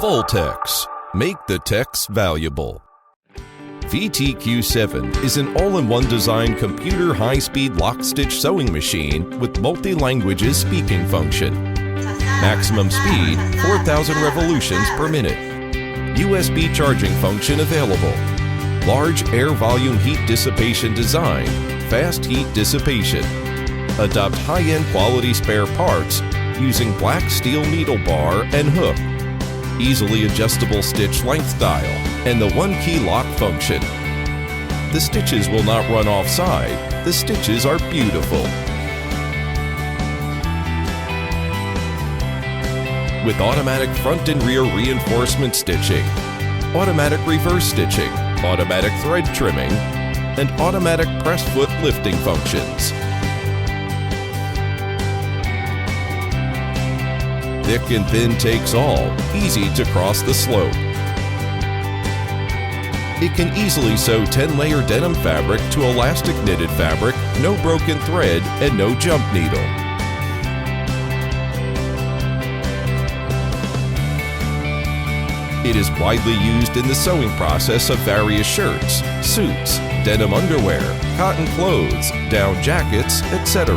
VOLTEX. Make the text valuable. VT-Q7 is an all-in-one design computer high-speed lock-stitch sewing machine with multi-languages speaking function. Maximum speed 4,000 revolutions per minute. USB charging function available. Large air volume heat dissipation design, fast heat dissipation. Adopt high-end quality spare parts using black steel needle bar and hook. Easily adjustable stitch length dial, and the one-key lock function. The stitches will not run offside. The stitches are beautiful. With automatic front and rear reinforcement stitching, automatic reverse stitching, automatic thread trimming, and automatic press foot lifting functions. Thick and thin takes all, easy to cross the slope. It can easily sew 10-layer denim fabric to elastic knitted fabric, no broken thread, and no jump needle. It is widely used in the sewing process of various shirts, suits, denim underwear, cotton clothes, down jackets, etc.